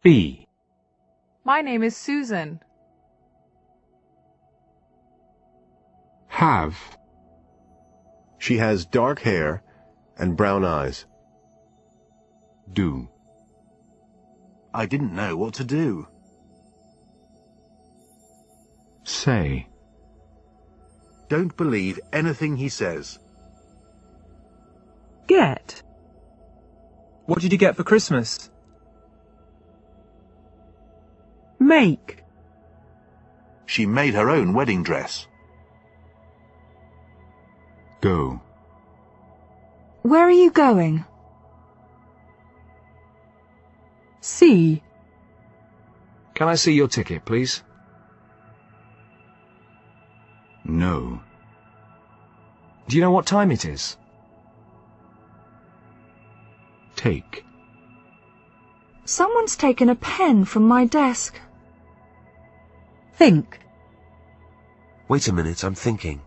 B. My name is Susan. Have. She has dark hair and brown eyes. Do. I didn't know what to do. Say. Don't believe anything he says. Get. What did you get for Christmas? Make. She made her own wedding dress. Go. Where are you going? See. Can I see your ticket, please? No. Do you know what time it is? Take. Someone's taken a pen from my desk. Think. Wait a minute, I'm thinking.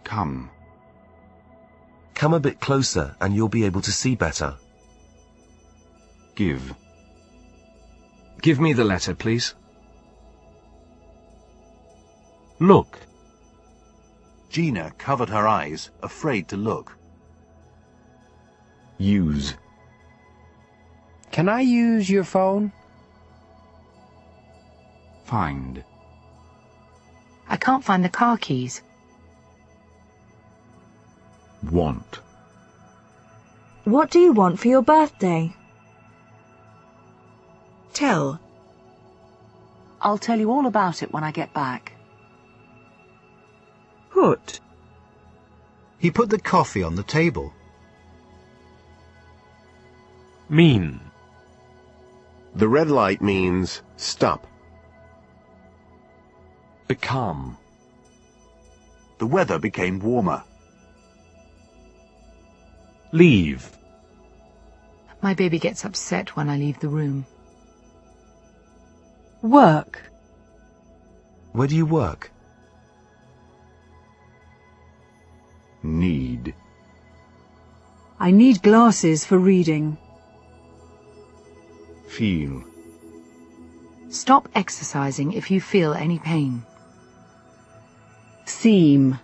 Come. Come a bit closer and you'll be able to see better. Give. Give me the letter, please. Look. Gina covered her eyes, afraid to look. Use. Can I use your phone? Find. I can't find the car keys. Want. What do you want for your birthday? Tell. I'll tell you all about it when I get back. Put. He put the coffee on the table. Mean. The red light means stop. Become. The weather became warmer. Leave. My baby gets upset when I leave the room. Work. Where do you work? Need. I need glasses for reading. Feel. Stop exercising if you feel any pain. Seem.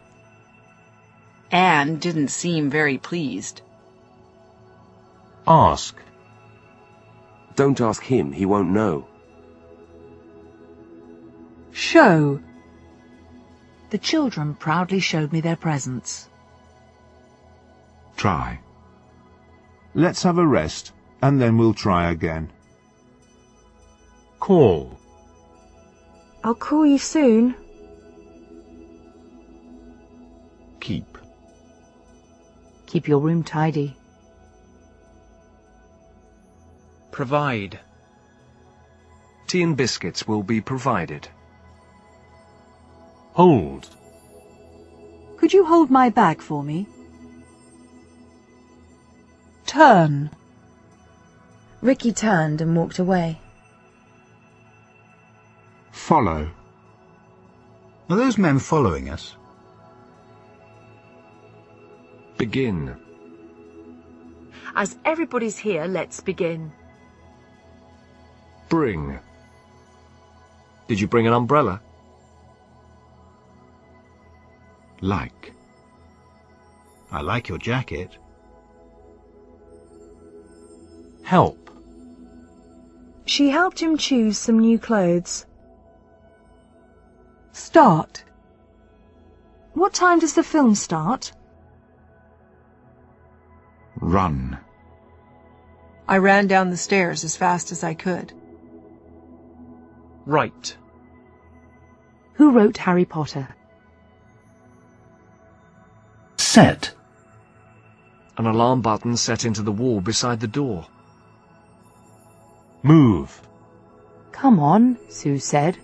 Anne didn't seem very pleased. Ask. Don't ask him, he won't know. Show. The children proudly showed me their presents. Try. Let's have a rest, and then we'll try again. Call. I'll call you soon. Keep. Keep your room tidy. Provide. Tea and biscuits will be provided. Hold. Could you hold my bag for me? Turn. Ricky turned and walked away. Follow. Are those men following us? Begin. As everybody's here, let's begin. Bring. Did you bring an umbrella? Like. I like your jacket. Help. She helped him choose some new clothes. Start. What time does the film start? Run. I ran down the stairs as fast as I could. Write. Who wrote Harry Potter? Set. An alarm button set into the wall beside the door. Move. Come on, Sue said.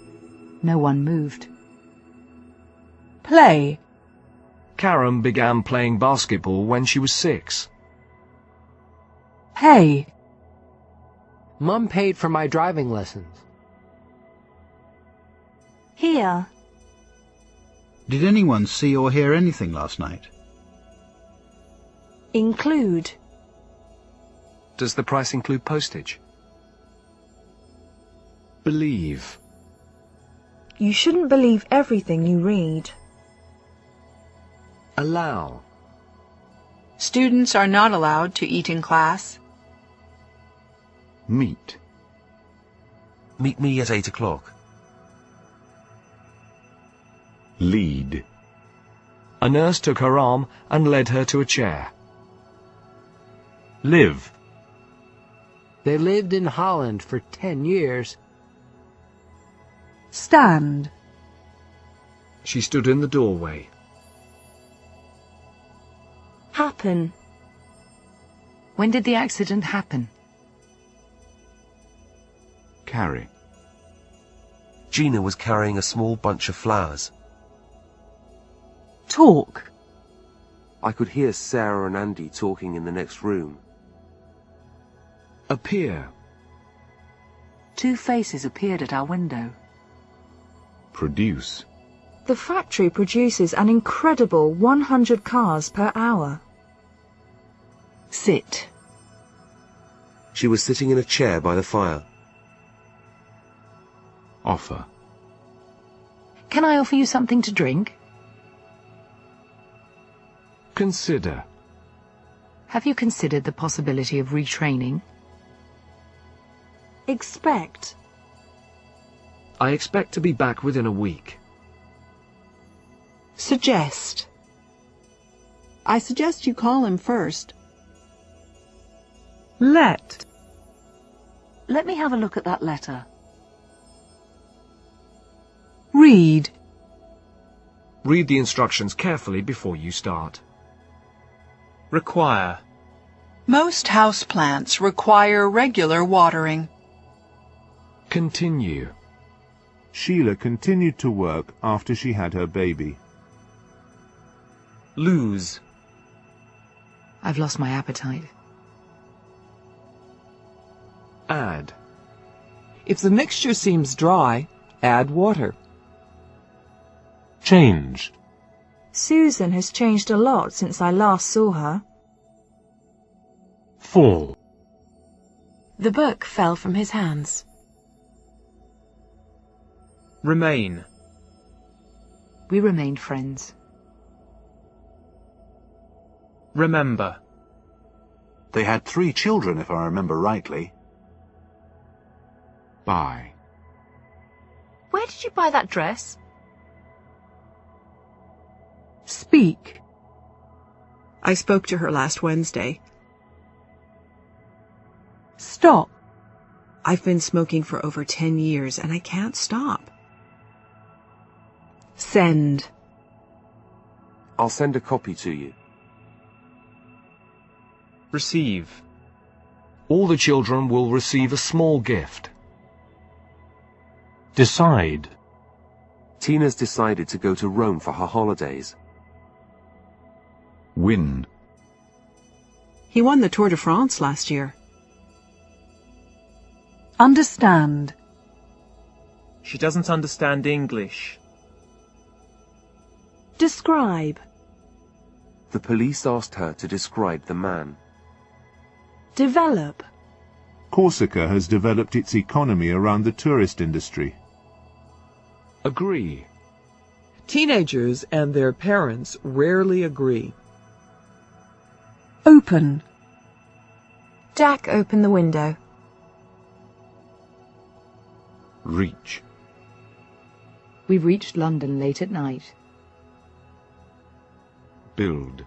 No one moved. Play. Karen began playing basketball when she was 6. Pay. Mum paid for my driving lessons. Here. Did anyone see or hear anything last night? Include. Does the price include postage? Believe. You shouldn't believe everything you read. Allow. Students are not allowed to eat in class. Meet. Meet me at 8 o'clock. Lead. A nurse took her arm and led her to a chair. Live. They lived in Holland for 10 years. Stand. She stood in the doorway. Happen. When did the accident happen? Carry. Gina was carrying a small bunch of flowers. Talk. I could hear Sarah and Andy talking in the next room. Appear. Two faces appeared at our window. Produce. The factory produces an incredible 100 cars per hour. Sit. She was sitting in a chair by the fire. Offer. Can I offer you something to drink? Consider. Have you considered the possibility of retraining? Expect. I expect to be back within a week. Suggest. I suggest you call him first. Let. Let me have a look at that letter. Read. Read the instructions carefully before you start. Require. Most houseplants require regular watering. Continue. Sheila continued to work after she had her baby. Lose. I've lost my appetite. Add. If the mixture seems dry, add water. Changed. Susan has changed a lot since I last saw her. Fall. The book fell from his hands. Remain. We remained friends. Remember. They had 3 children, if I remember rightly. Buy. Where did you buy that dress? Speak. I spoke to her last Wednesday. Stop. I've been smoking for over 10 years and I can't stop. Send. I'll send a copy to you. Receive. All the children will receive a small gift. Decide. Tina's decided to go to Rome for her holidays. Win. He won the Tour de France last year. Understand. She doesn't understand English. Describe. The police asked her to describe the man. Develop. Corsica has developed its economy around the tourist industry. Agree. Teenagers and their parents rarely agree. Open. Jack opened the window. Reach. We reached London late at night. Build.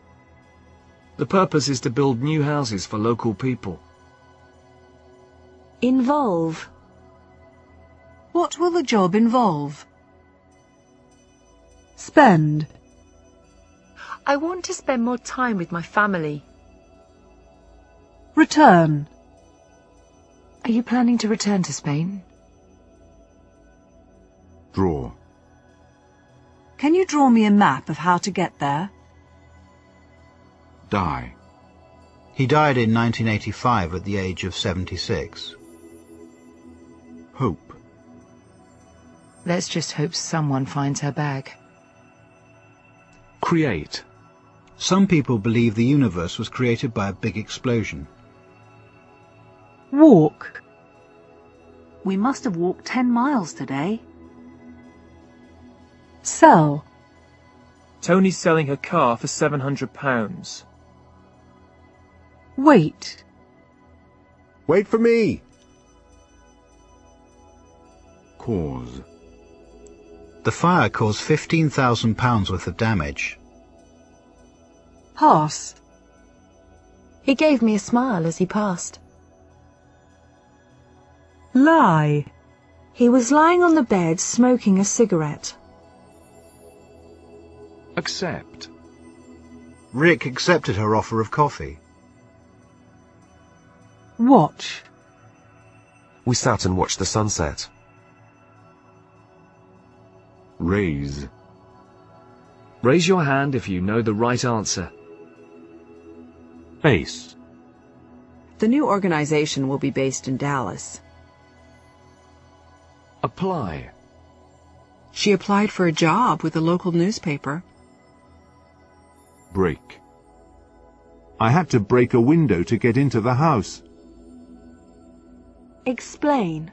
The purpose is to build new houses for local people. Involve. What will the job involve? Spend. I want to spend more time with my family. Return. Are you planning to return to Spain? Draw. Can you draw me a map of how to get there? Die. He died in 1985 at the age of 76. Hope. Let's just hope someone finds her bag. Create. Some people believe the universe was created by a big explosion. Walk. We must have walked 10 miles today. Sell. Tony's selling her car for £700. Wait. Wait for me! Cause. The fire caused £15,000 worth of damage. Pass. He gave me a smile as he passed. Lie. He was lying on the bed smoking a cigarette. Accept. Rick accepted her offer of coffee. Watch. We sat and watched the sunset. Raise. Raise your hand if you know the right answer. Face. The new organization will be based in Dallas. Apply. She applied for a job with a local newspaper. Break. I had to break a window to get into the house. Explain.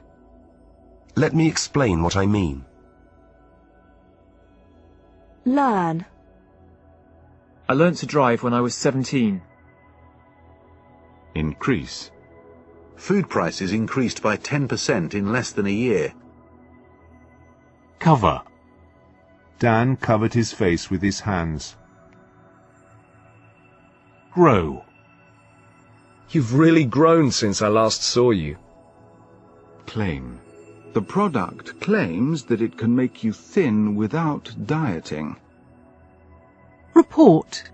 Let me explain what I mean. Learn. I learnt to drive when I was 17. Increase. Food prices increased by 10% in less than a year. Cover. Dan covered his face with his hands. Grow. You've really grown since I last saw you. Claim. The product claims that it can make you thin without dieting. Report.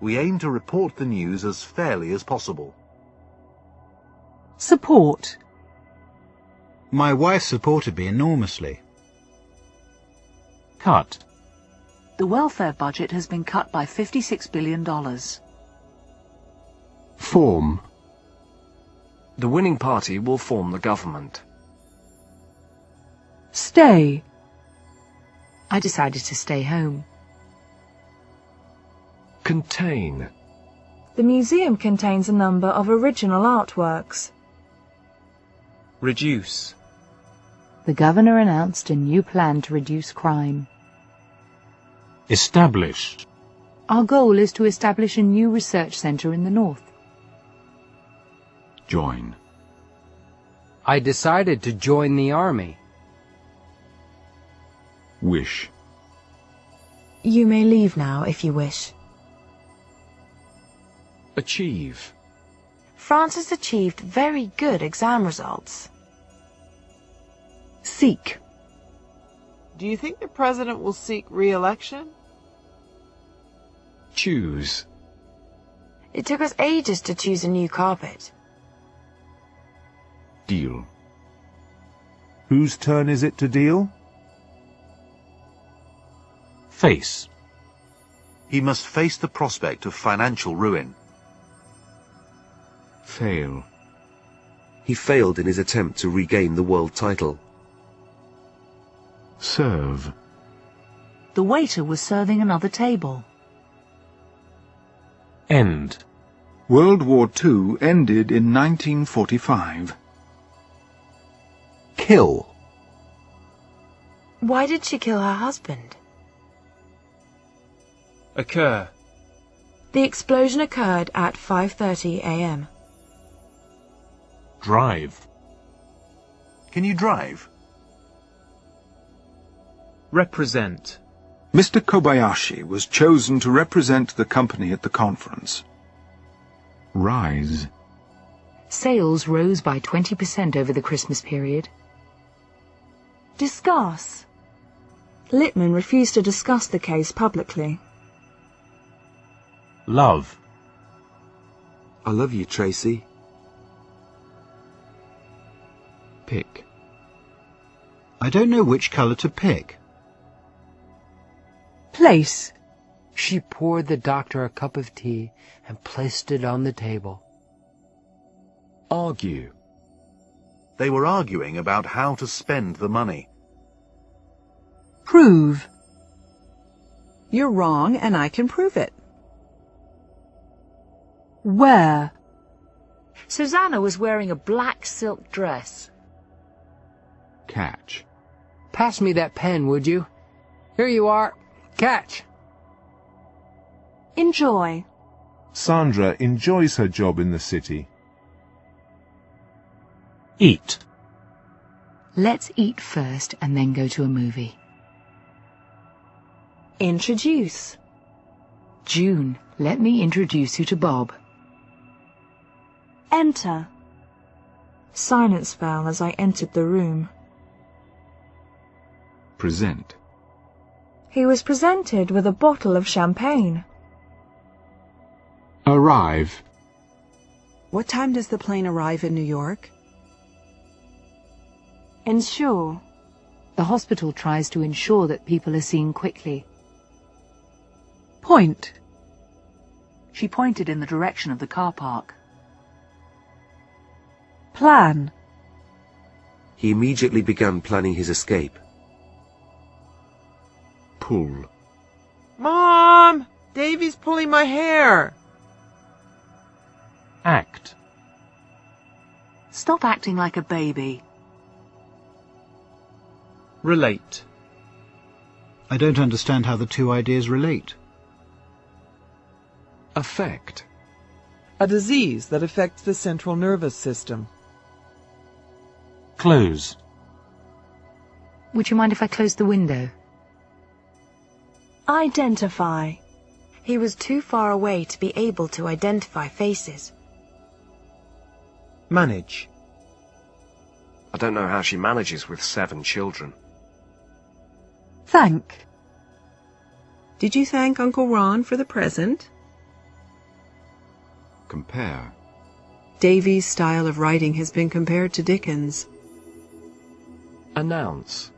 We aim to report the news as fairly as possible. Support. My wife supported me enormously. Cut. The welfare budget has been cut by $56 billion. Form. The winning party will form the government. Stay. I decided to stay home. Contain. The museum contains a number of original artworks. Reduce. The governor announced a new plan to reduce crime. Establish. Our goal is to establish a new research center in the north. Join. I decided to join the army. Wish. You may leave now if you wish. Achieve. France has achieved very good exam results. Seek. Do you think the president will seek re-election? Choose. It took us ages to choose a new carpet. Deal. Whose turn is it to deal? Face. He must face the prospect of financial ruin. Fail. He failed in his attempt to regain the world title. Serve. The waiter was serving another table. End. World War II ended in 1945. Kill. Why did she kill her husband? Occur. The explosion occurred at 5:30 a.m. Drive. Can you drive? Represent. Mr. Kobayashi was chosen to represent the company at the conference. Rise. Sales rose by 20% over the Christmas period. Discuss. Littman refused to discuss the case publicly. Love. I love you, Tracy. Pick. I don't know which colour to pick. Place. She poured the doctor a cup of tea and placed it on the table. Argue. They were arguing about how to spend the money. Prove. You're wrong, and I can prove it. Where. Susanna was wearing a black silk dress. Catch. Pass me that pen, would you? Here you are. Catch. Enjoy. Sandra enjoys her job in the city. Eat. Let's eat first and then go to a movie. Introduce. June, let me introduce you to Bob. Enter. Silence fell as I entered the room. Present. He was presented with a bottle of champagne. Arrive. What time does the plane arrive in New York? Ensure. The hospital tries to ensure that people are seen quickly. Point. She pointed in the direction of the car park. Plan. He immediately began planning his escape. Pull. Mom! Davy's pulling my hair. Act. Stop acting like a baby. Relate. I don't understand how the two ideas relate. Affect. A disease that affects the central nervous system. Close. Would you mind if I closed the window? Identify. He was too far away to be able to identify faces. Manage. I don't know how she manages with 7 children. Thank. Did you thank Uncle Ron for the present? Compare. Davy's style of writing has been compared to Dickens. Announce.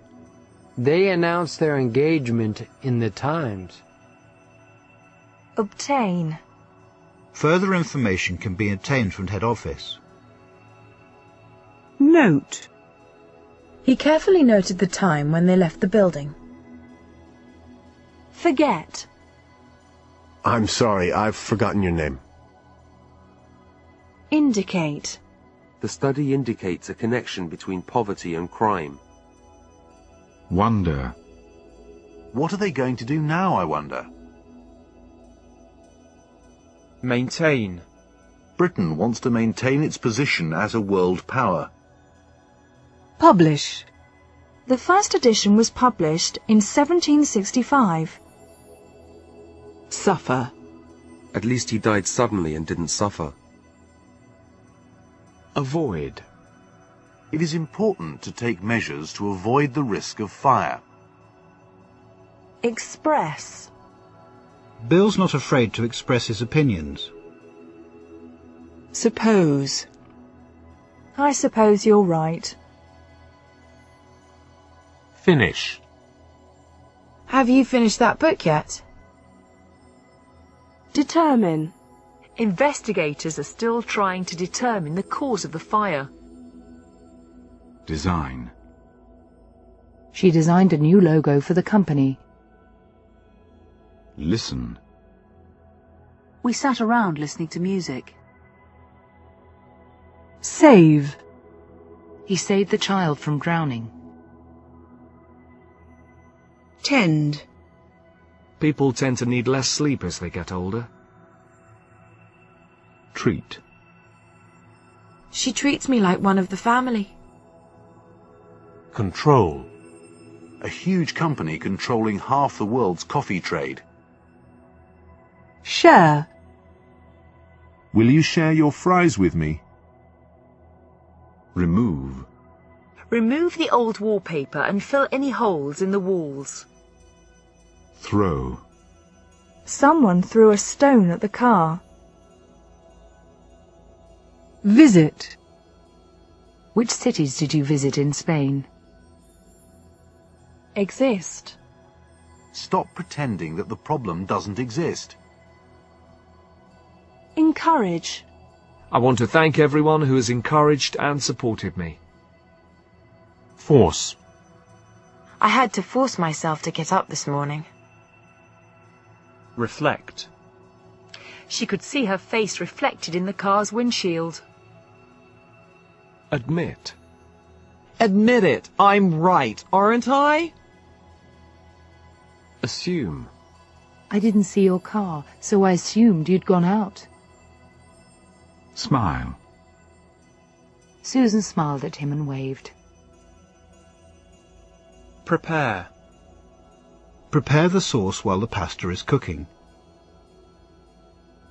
They announced their engagement in the Times. Obtain. Further information can be obtained from head office. Note. He carefully noted the time when they left the building. Forget. I'm sorry, I've forgotten your name. Indicate. The study indicates a connection between poverty and crime. Wonder. What are they going to do now, I wonder? Maintain. Britain wants to maintain its position as a world power. Publish. The first edition was published in 1765. Suffer. At least he died suddenly and didn't suffer. Avoid. It is important to take measures to avoid the risk of fire. Express. Bill's not afraid to express his opinions. Suppose. I suppose you're right. Finish. Have you finished that book yet? Determine. Investigators are still trying to determine the cause of the fire. Design. She designed a new logo for the company. Listen. We sat around listening to music. Save. He saved the child from drowning. Tend. People tend to need less sleep as they get older. Treat. She treats me like one of the family. Control. A huge company controlling half the world's coffee trade. Share. Will you share your fries with me? Remove. Remove the old wallpaper and fill any holes in the walls. Throw. Someone threw a stone at the car. Visit. Which cities did you visit in Spain? Exist. Stop pretending that the problem doesn't exist. Encourage. I want to thank everyone who has encouraged and supported me. Force. I had to force myself to get up this morning. Reflect. She could see her face reflected in the car's windshield. Admit. Admit it. I'm right, aren't I? Assume. I didn't see your car, so I assumed you'd gone out. Smile. Susan smiled at him and waved. Prepare. Prepare the sauce while the pasta is cooking.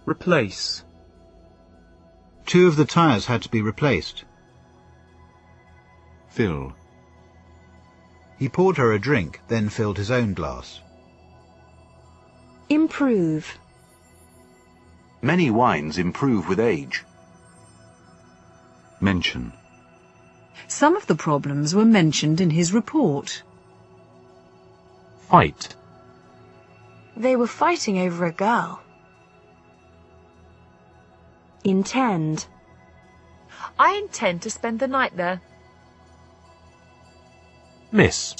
Replace. 2 of the tyres had to be replaced. Fill. He poured her a drink, then filled his own glass. Improve. Many wines improve with age. Mention. Some of the problems were mentioned in his report. Fight. They were fighting over a girl. Intend. I intend to spend the night there. Miss.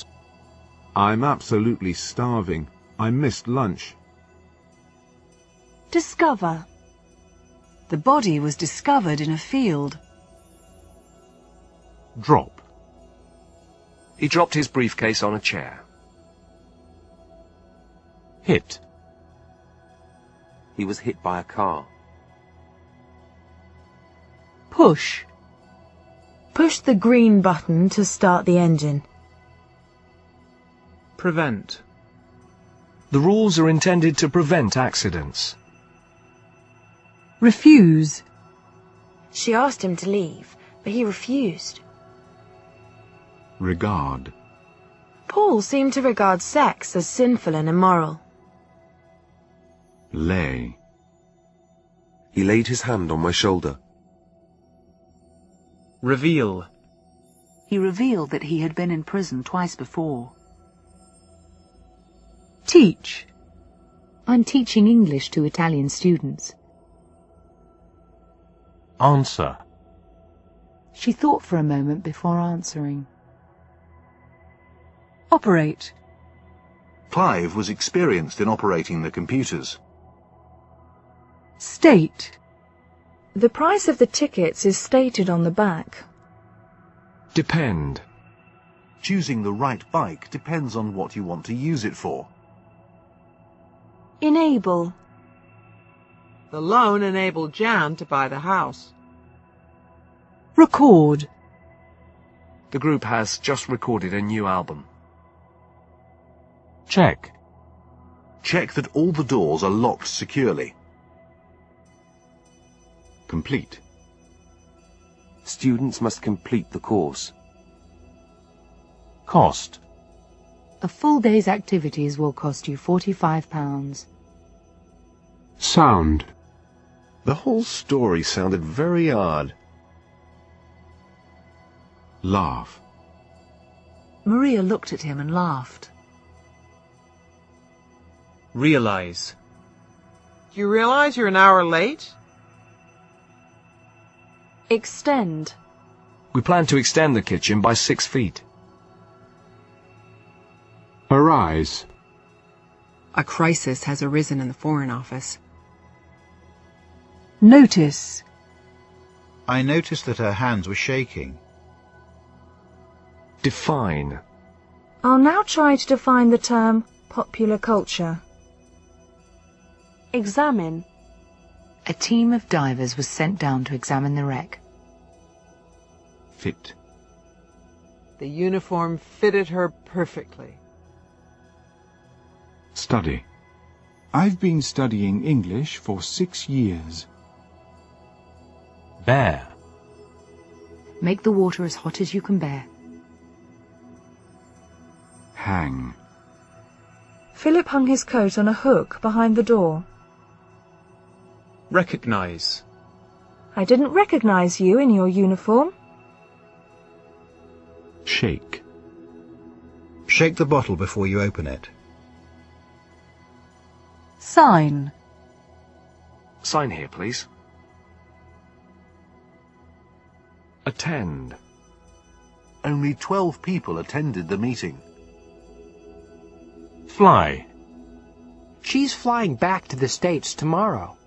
I'm absolutely starving. I missed lunch. Discover. The body was discovered in a field. Drop. He dropped his briefcase on a chair. Hit. He was hit by a car. Push. Push the green button to start the engine. Prevent. The rules are intended to prevent accidents. Refuse. She asked him to leave, but he refused. Regard. Paul seemed to regard sex as sinful and immoral. Lay. He laid his hand on my shoulder. Reveal. He revealed that he had been in prison twice before. Teach. I'm teaching English to Italian students. Answer. She thought for a moment before answering. Operate. Clive was experienced in operating the computers. State. The price of the tickets is stated on the back. Depend. Choosing the right bike depends on what you want to use it for. Enable. The loan enabled Jan to buy the house. Record. The group has just recorded a new album. Check. Check that all the doors are locked securely. Complete. Students must complete the course. Cost. A full day's activities will cost you £45. Sound. The whole story sounded very odd. Laugh. Maria looked at him and laughed. Realize. Do you realize you're an hour late? Extend. We plan to extend the kitchen by 6 feet. Arise. A crisis has arisen in the Foreign Office. Notice. I noticed that her hands were shaking. Define. I'll now try to define the term popular culture. Examine. A team of divers was sent down to examine the wreck. Fit. The uniform fitted her perfectly. Study. I've been studying English for 6 years. Bear. Make the water as hot as you can bear. Hang. Philip hung his coat on a hook behind the door. Recognize. I didn't recognize you in your uniform. Shake. Shake the bottle before you open it. Sign. Sign here, please. Attend. Only 12 people attended the meeting. Fly. She's flying back to the States tomorrow.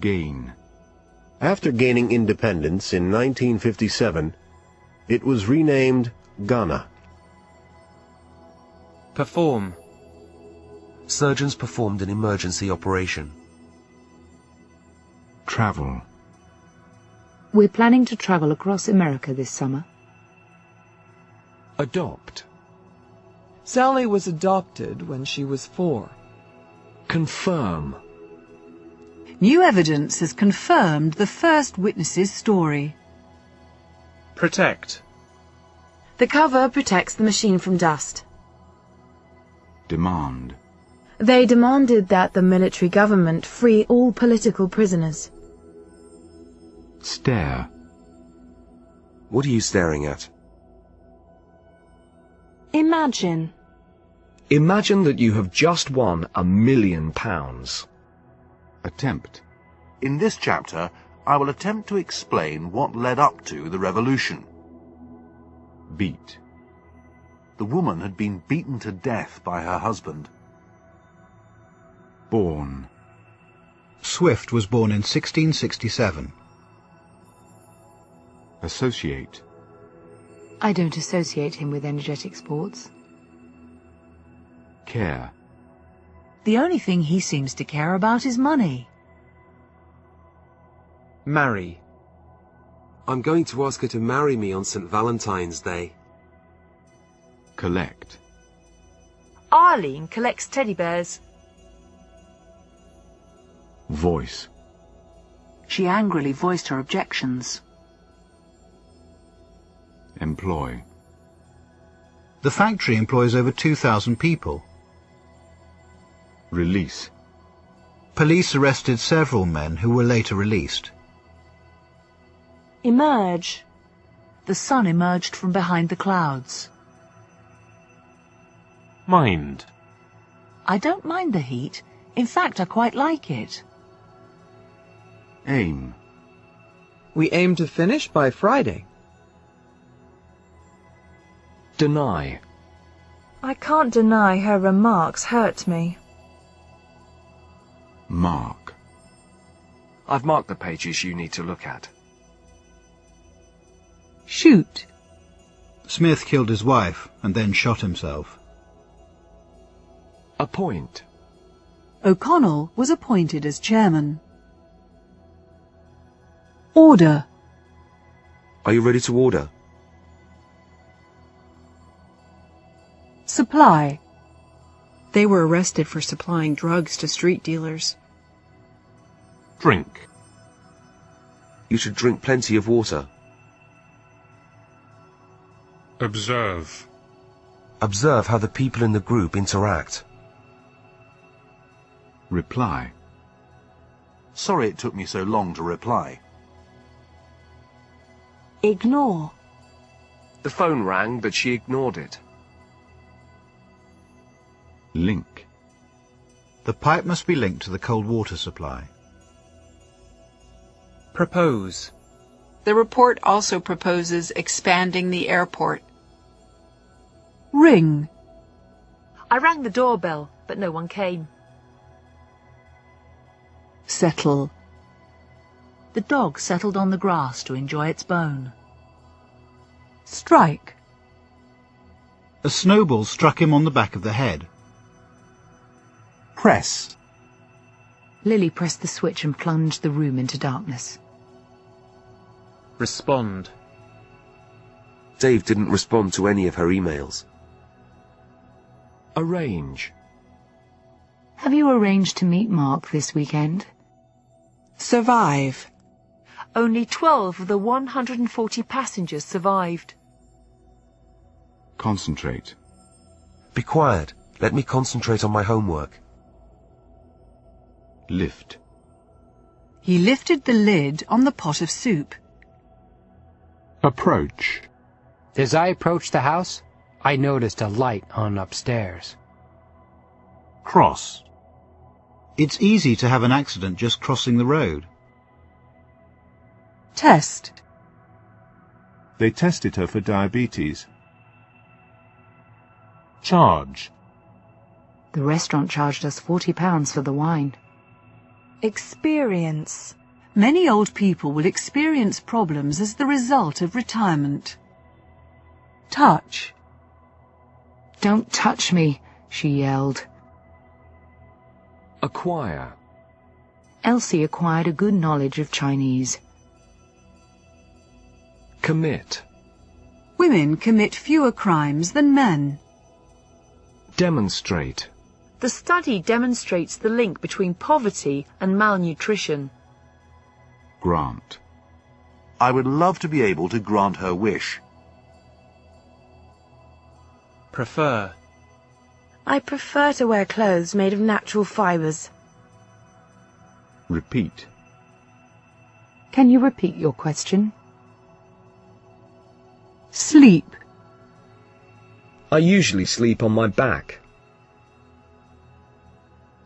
Gain. After gaining independence in 1957, it was renamed Ghana. Perform. Surgeons performed an emergency operation. Travel. We're planning to travel across America this summer. Adopt. Sally was adopted when she was 4. Confirm. New evidence has confirmed the first witness's story. Protect. The cover protects the machine from dust. Demand. They demanded that the military government free all political prisoners. Stare. What are you staring at? Imagine. Imagine that you have just won £1 million. Attempt. In this chapter, I will attempt to explain what led up to the revolution. Beat. The woman had been beaten to death by her husband. Born. Swift was born in 1667. Associate. I don't associate him with energetic sports. Care. The only thing he seems to care about is money. Marry. I'm going to ask her to marry me on St. Valentine's Day. Collect. Arlene collects teddy bears. Voice. She angrily voiced her objections. Employ. The factory employs over 2,000 people. Release. Police arrested several men who were later released. Emerge. The sun emerged from behind the clouds. Mind. I don't mind the heat. In fact, I quite like it. Aim. We aim to finish by Friday. Deny. I can't deny her remarks hurt me. Mark. I've marked the pages you need to look at. Shoot. Smith killed his wife and then shot himself. Appoint. O'Connell was appointed as chairman. Order. Are you ready to order? Supply. They were arrested for supplying drugs to street dealers. Drink. You should drink plenty of water. Observe. Observe how the people in the group interact. Reply. Sorry it took me so long to reply. Ignore. The phone rang, but she ignored it. Link. The pipe must be linked to the cold water supply. Propose. The report also proposes expanding the airport. Ring. I rang the doorbell, but no one came. Settle. The dog settled on the grass to enjoy its bone. Strike. A snowball struck him on the back of the head. Press. Lily pressed the switch and plunged the room into darkness. Respond. Dave didn't respond to any of her emails. Arrange. Have you arranged to meet Mark this weekend? Survive. Only 12 of the 140 passengers survived. Concentrate. Be quiet. Let me concentrate on my homework. Lift. He lifted the lid on the pot of soup. Approach. As I approached the house, I noticed a light on upstairs. Cross. It's easy to have an accident just crossing the road. Test. They tested her for diabetes. Charge. The restaurant charged us £40 for the wine. Experience. Many old people will experience problems as the result of retirement. Touch. Don't touch me, she yelled. Acquire. Elsie acquired a good knowledge of Chinese. Commit. Women commit fewer crimes than men. Demonstrate. The study demonstrates the link between poverty and malnutrition. Grant. I would love to be able to grant her wish. Prefer. I prefer to wear clothes made of natural fibres. Repeat. Can you repeat your question? Sleep. I usually sleep on my back.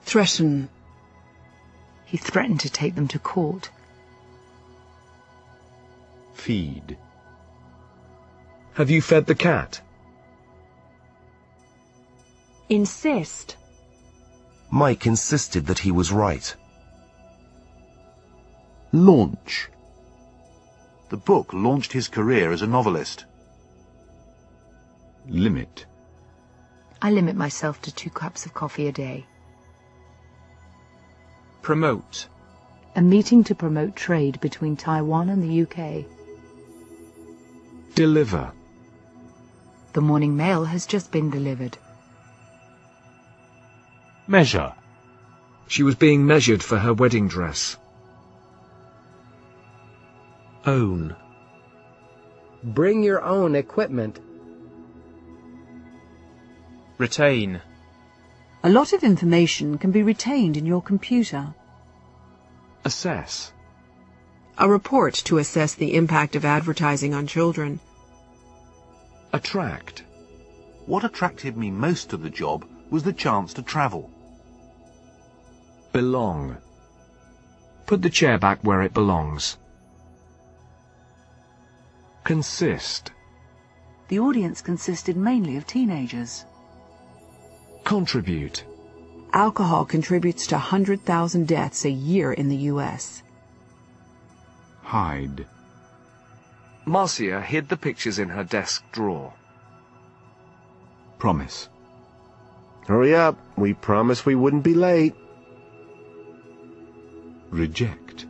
Threaten. He threatened to take them to court. Feed. Have you fed the cat? Insist. Mike insisted that he was right. Launch. The book launched his career as a novelist. Limit. I limit myself to 2 cups of coffee a day. Promote. A meeting to promote trade between Taiwan and the UK. Deliver. The morning mail has just been delivered. Measure. She was being measured for her wedding dress. Own. Bring your own equipment. Retain. A lot of information can be retained in your computer. Assess. A report to assess the impact of advertising on children. Attract. What attracted me most to the job was the chance to travel. Belong. Put the chair back where it belongs. Consist. The audience consisted mainly of teenagers. Contribute. Alcohol contributes to 100,000 deaths a year in the U.S. Hide. Marcia hid the pictures in her desk drawer. Promise. Hurry up. We promised we wouldn't be late. Reject.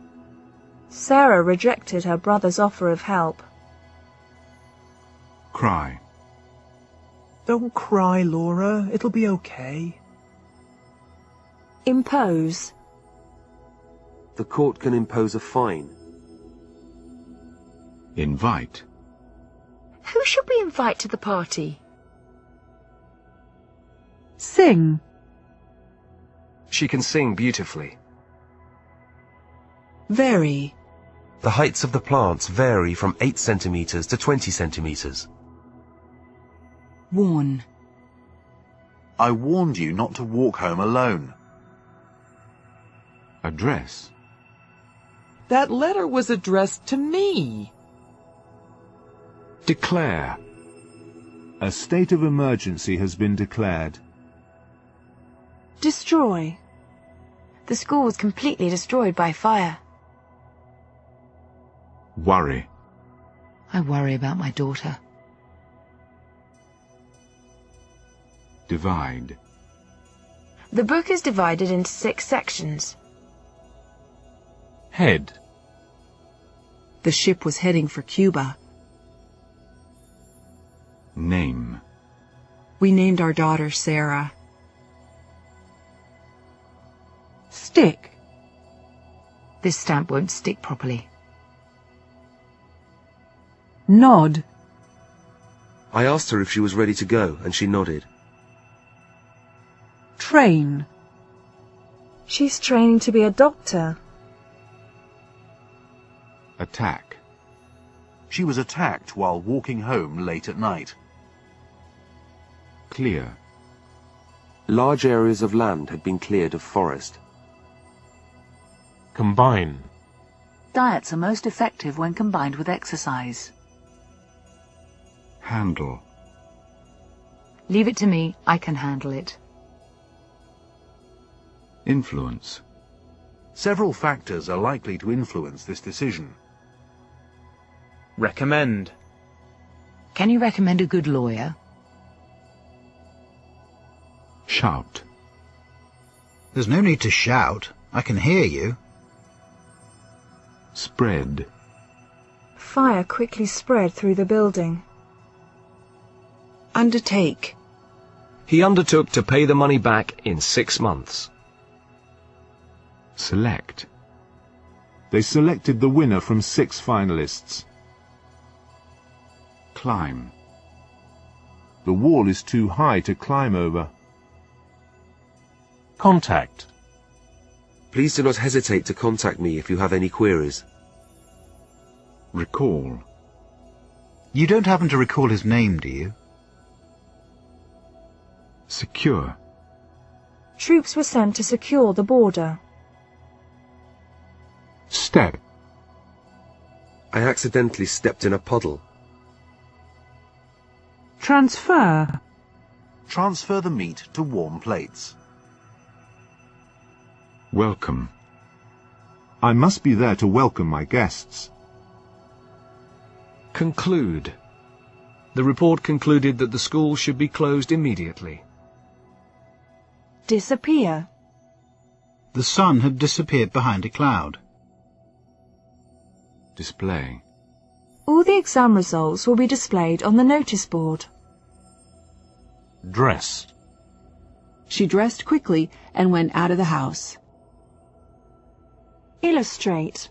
Sarah rejected her brother's offer of help. Cry. Don't cry, Laura. It'll be okay. Impose. The court can impose a fine. Invite. Who should we invite to the party? Sing. She can sing beautifully. Vary. The heights of the plants vary from 8 centimeters to 20 centimeters. Warn. I warned you not to walk home alone. Address. That letter was addressed to me. Declare. A state of emergency has been declared. Destroy. The school was completely destroyed by fire. Worry. I worry about my daughter. Divide. The book is divided into 6 sections. Head. The ship was heading for Cuba. Name. We named our daughter Sarah. Stick. This stamp won't stick properly. Nod. I asked her if she was ready to go, and she nodded. Train. She's training to be a doctor. Attack. She was attacked while walking home late at night. Clear. Large areas of land had been cleared of forest. Combine. Diets are most effective when combined with exercise. Handle. Leave it to me, I can handle it. Influence. Several factors are likely to influence this decision. Recommend. Can you recommend a good lawyer? Shout. There's no need to shout. I can hear you. Spread. Fire quickly spread through the building. Undertake. He undertook to pay the money back in 6 months. Select. They selected the winner from 6 finalists. Climb. The wall is too high to climb over. Contact. Please do not hesitate to contact me if you have any queries. Recall. You don't happen to recall his name, do you? Secure. Troops were sent to secure the border. Step. I accidentally stepped in a puddle. Transfer. Transfer the meat to warm plates. Welcome. I must be there to welcome my guests. Conclude. The report concluded that the school should be closed immediately. Disappear. The sun had disappeared behind a cloud. Display. All the exam results will be displayed on the notice board. Dress. She dressed quickly and went out of the house. Illustrate.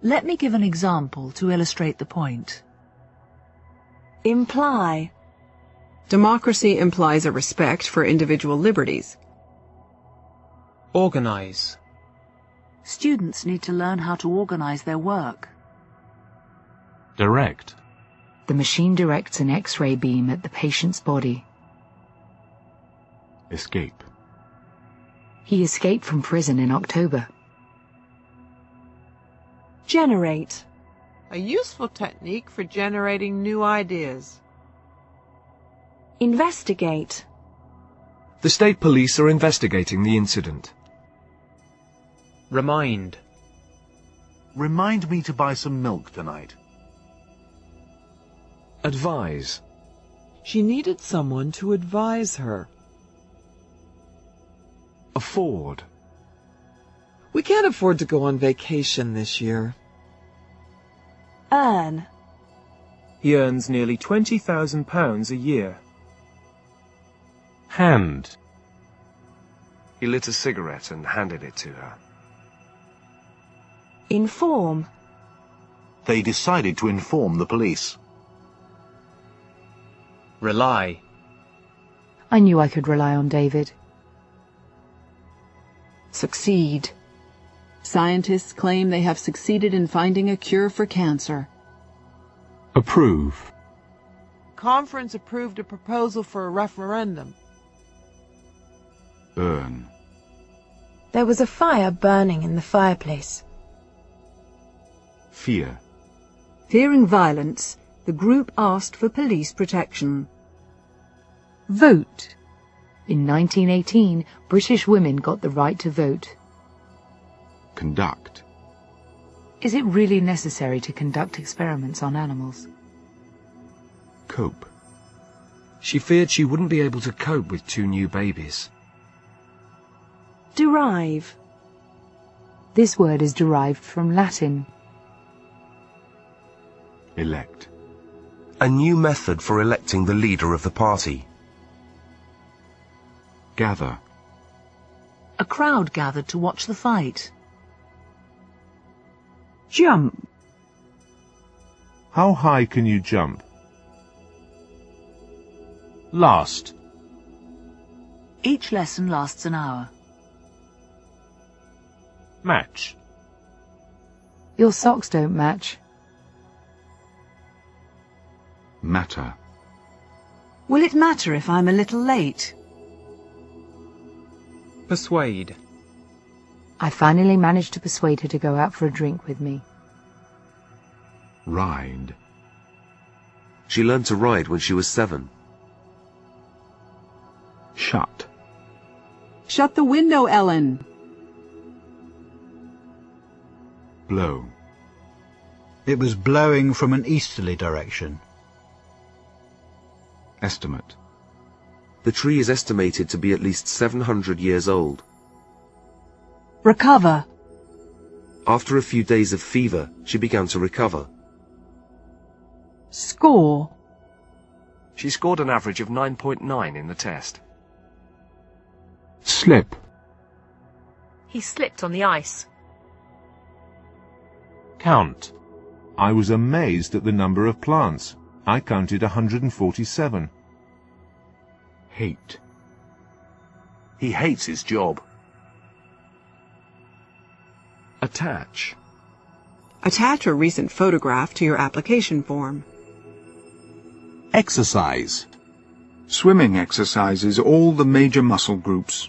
Let me give an example to illustrate the point. Imply. Democracy implies a respect for individual liberties. Organize. Students need to learn how to organize their work. Direct. The machine directs an X-ray beam at the patient's body. Escape. He escaped from prison in October. Generate. A useful technique for generating new ideas. Investigate. The state police are investigating the incident. Remind. Remind me to buy some milk tonight. Advise. She needed someone to advise her. Afford. We can't afford to go on vacation this year. Earn. He earns nearly £20,000 a year. Hand. He lit a cigarette and handed it to her. Inform. They decided to inform the police. Rely. I knew I could rely on David. Succeed. Scientists claim they have succeeded in finding a cure for cancer. Approve. Conference approved a proposal for a referendum. Burn. There was a fire burning in the fireplace. Fear. Fearing violence, the group asked for police protection. Vote. In 1918, British women got the right to vote. Conduct. Is it really necessary to conduct experiments on animals? Cope. She feared she wouldn't be able to cope with 2 new babies. Derive. This word is derived from Latin. Elect. A new method for electing the leader of the party. Gather. A crowd gathered to watch the fight. Jump. How high can you jump? Last. Each lesson lasts an hour. Match. Your socks don't match. Matter. Will it matter if I'm a little late? Persuade. I finally managed to persuade her to go out for a drink with me. Ride. She learned to ride when she was 7. Shut. Shut the window, Ellen. Blow. It was blowing from an easterly direction. Estimate. The tree is estimated to be at least 700 years old. Recover. After a few days of fever, she began to recover. Score. She scored an average of 9.9 in the test. Slip. He slipped on the ice. Count. I was amazed at the number of plants. I counted 147. Hate. He hates his job. Attach. Attach a recent photograph to your application form. Exercise. Swimming exercises all the major muscle groups.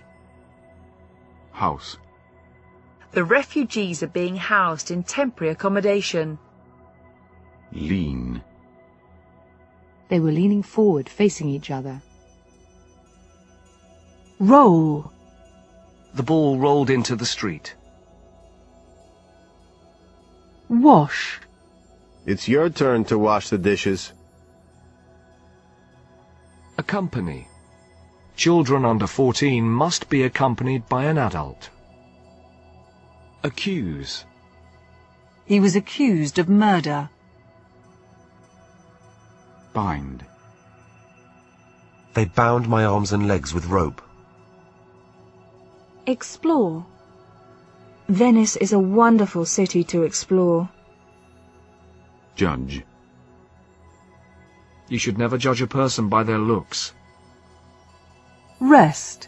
House. The refugees are being housed in temporary accommodation. Lean. They were leaning forward, facing each other. Roll. The ball rolled into the street. Wash. It's your turn to wash the dishes. Accompany. Children under 14 must be accompanied by an adult. Accuse. He was accused of murder. Bind. They bound my arms and legs with rope. Explore. Venice is a wonderful city to explore. Judge. You should never judge a person by their looks. Rest.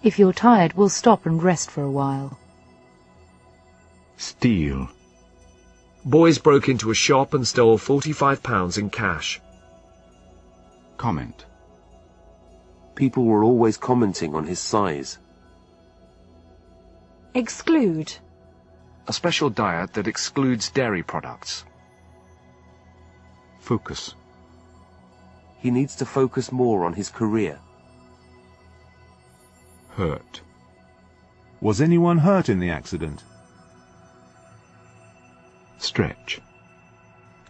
If you're tired, we'll stop and rest for a while. Steal. Boys broke into a shop and stole £45 in cash. Comment. People were always commenting on his size. Exclude. A special diet that excludes dairy products. Focus. He needs to focus more on his career. Hurt. Was anyone hurt in the accident? Stretch.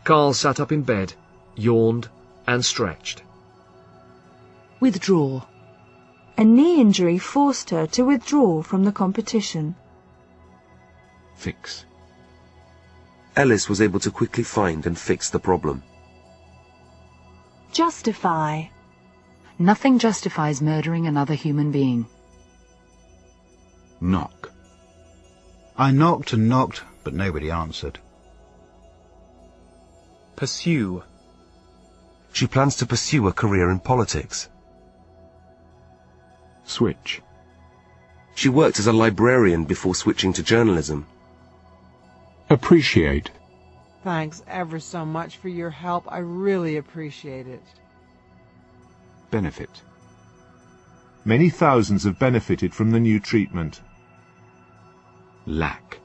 Carl sat up in bed, yawned, and stretched. Withdraw. A knee injury forced her to withdraw from the competition. Fix. Ellis was able to quickly find and fix the problem. Justify. Nothing justifies murdering another human being. Knock. I knocked and knocked, but nobody answered. Pursue. She plans to pursue a career in politics. Switch. She worked as a librarian before switching to journalism. Appreciate. Thanks ever so much for your help. I really appreciate it. Benefit. Many thousands have benefited from the new treatment. Lack.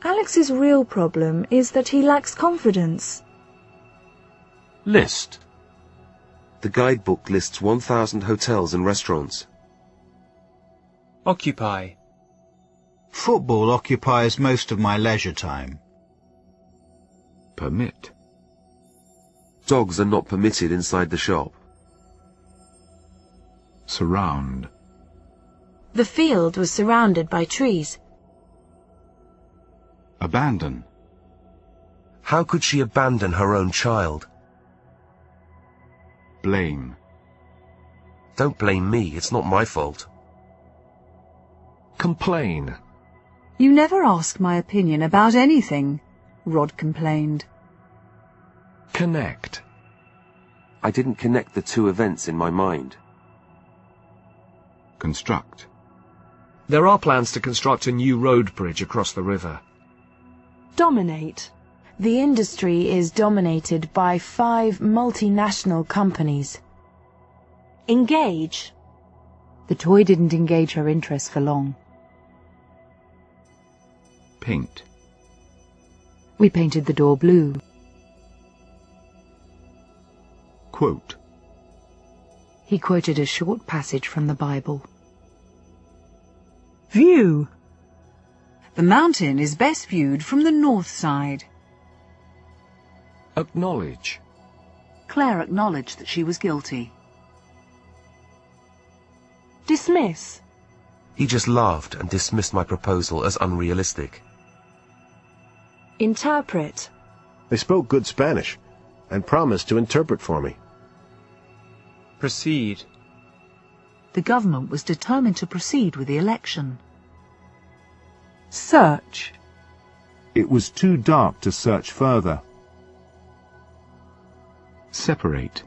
Alex's real problem is that he lacks confidence. List. The guidebook lists 1,000 hotels and restaurants. Occupy. Football occupies most of my leisure time. Permit. Dogs are not permitted inside the shop. Surround. The field was surrounded by trees. Abandon. How could she abandon her own child? Blame. Don't blame me, it's not my fault. Complain. You never ask my opinion about anything, Rod complained. Connect. I didn't connect the two events in my mind. Construct. There are plans to construct a new road bridge across the river. Dominate. The industry is dominated by 5 multinational companies. Engage. The toy didn't engage her interest for long. Paint. We painted the door blue. Quote. He quoted a short passage from the Bible. View. The mountain is best viewed from the north side. Acknowledge. Claire acknowledged that she was guilty. Dismiss. He just laughed and dismissed my proposal as unrealistic. Interpret. They spoke good Spanish and promised to interpret for me. Proceed. The government was determined to proceed with the election. Search. It was too dark to search further. Separate.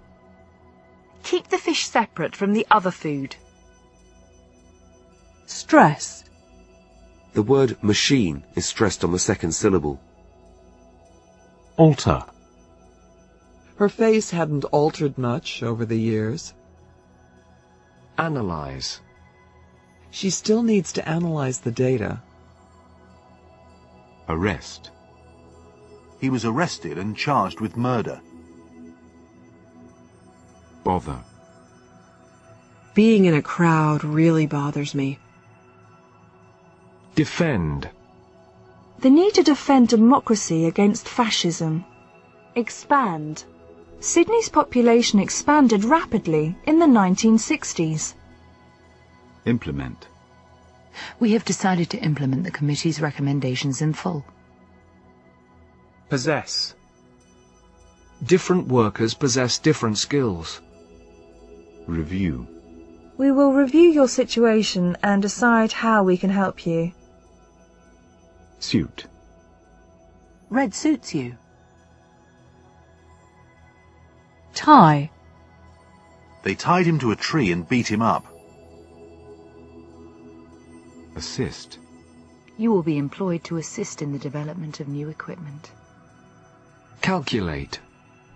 Keep the fish separate from the other food. Stress. The word machine is stressed on the second syllable. Alter. Her face hadn't altered much over the years. Analyze. She still needs to analyze the data. Arrest. He was arrested and charged with murder. Bother. Being in a crowd really bothers me. Defend. The need to defend democracy against fascism. Expand. Sydney's population expanded rapidly in the 1960s. Implement. We have decided to implement the committee's recommendations in full. Possess. Different workers possess different skills. Review. We will review your situation and decide how we can help you. Suit. Red suits you. Tie. They tied him to a tree and beat him up. Assist. You will be employed to assist in the development of new equipment. Calculate.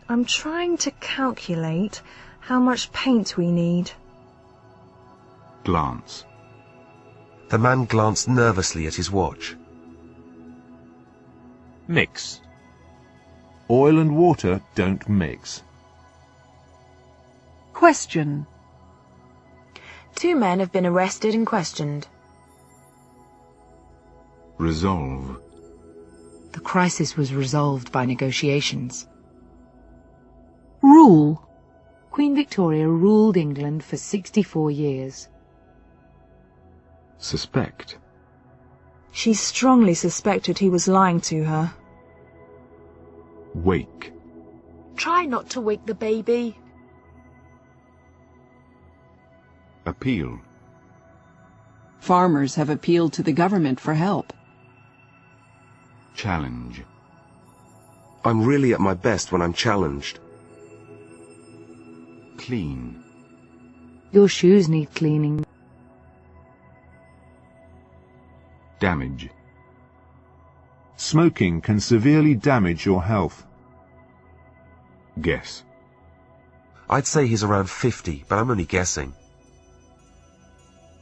I'm trying to calculate how much paint we need. Glance. The man glanced nervously at his watch. Mix. Oil and water don't mix. Question. 2 men have been arrested and questioned. Resolve. The crisis was resolved by negotiations. Rule. Queen Victoria ruled England for 64 years. Suspect. She strongly suspected he was lying to her. Wake. Try not to wake the baby. Appeal. Farmers have appealed to the government for help. Challenge. I'm really at my best when I'm challenged. Clean. Your shoes need cleaning. Damage. Smoking can severely damage your health. Guess. I'd say he's around 50, but I'm only guessing.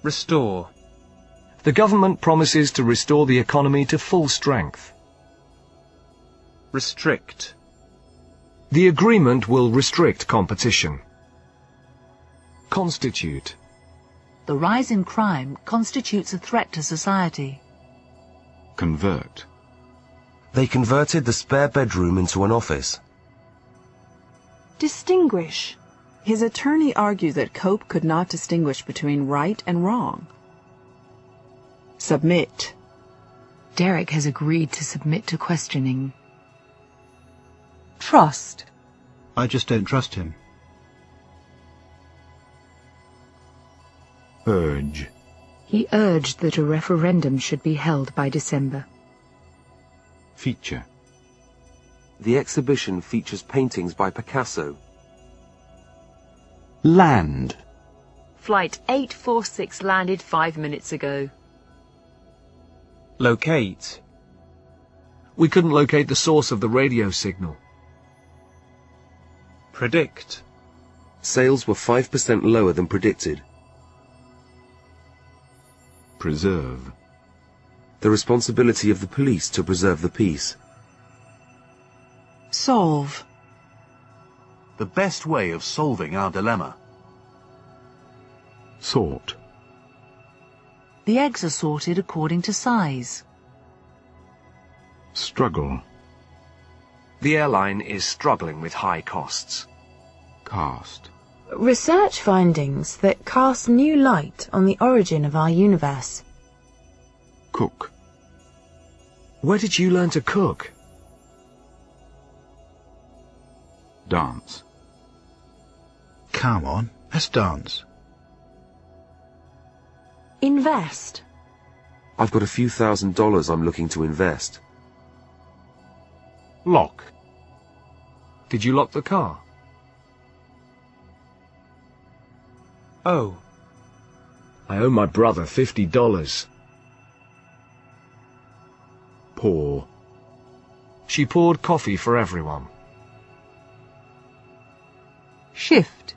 Restore. The government promises to restore the economy to full strength. Restrict. The agreement will restrict competition. Constitute. The rise in crime constitutes a threat to society. Convert. They converted the spare bedroom into an office. Distinguish. His attorney argued that Cope could not distinguish between right and wrong. Submit. Derek has agreed to submit to questioning. Trust. I just don't trust him. Urge. He urged that a referendum should be held by December. Feature. The exhibition features paintings by Picasso. Land. Flight 846 landed 5 minutes ago. Locate. We couldn't locate the source of the radio signal. Predict. Sales were 5% lower than predicted. Preserve. The responsibility of the police to preserve the peace. Solve. The best way of solving our dilemma. Sort. The eggs are sorted according to size. Struggle. The airline is struggling with high costs. Cast. Research findings that cast new light on the origin of our universe. Cook. Where did you learn to cook? Dance. Come on, let's dance. Invest. I've got a few $1,000s I'm looking to invest. Lock. Did you lock the car? Oh. I owe my brother $50. Pour. She poured coffee for everyone. Shift.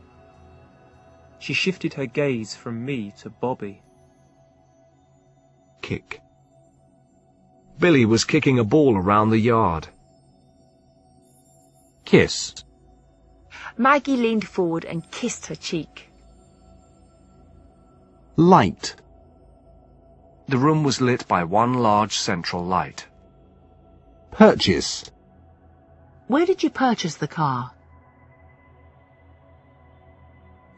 She shifted her gaze from me to Bobby. Kick. Billy was kicking a ball around the yard. Kiss. Maggie leaned forward and kissed her cheek. Light. The room was lit by one large central light. Purchase. Where did you purchase the car?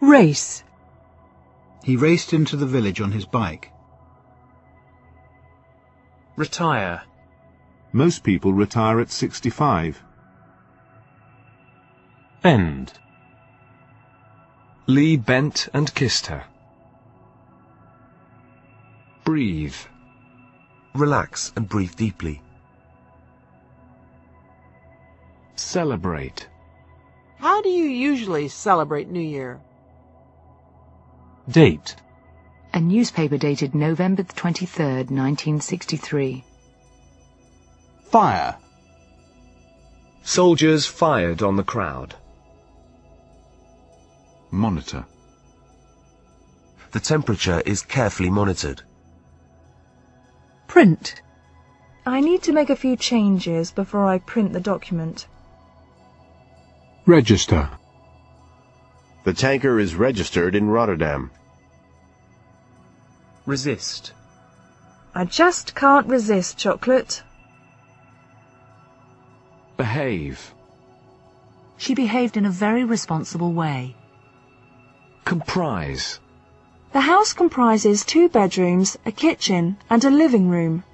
Race. He raced into the village on his bike. Retire. Most people retire at 65. Bend. Lee bent and kissed her. Breathe. Relax and breathe deeply. Celebrate. How do you usually celebrate New Year? Date. A newspaper dated November 23rd, 1963. Fire. Soldiers fired on the crowd. Monitor. The temperature is carefully monitored. Print. I need to make a few changes before I print the document. Register. The tanker is registered in Rotterdam. Resist. I just can't resist chocolate. Behave. She behaved in a very responsible way. Comprise. The house comprises 2 bedrooms, a kitchen, and a living room.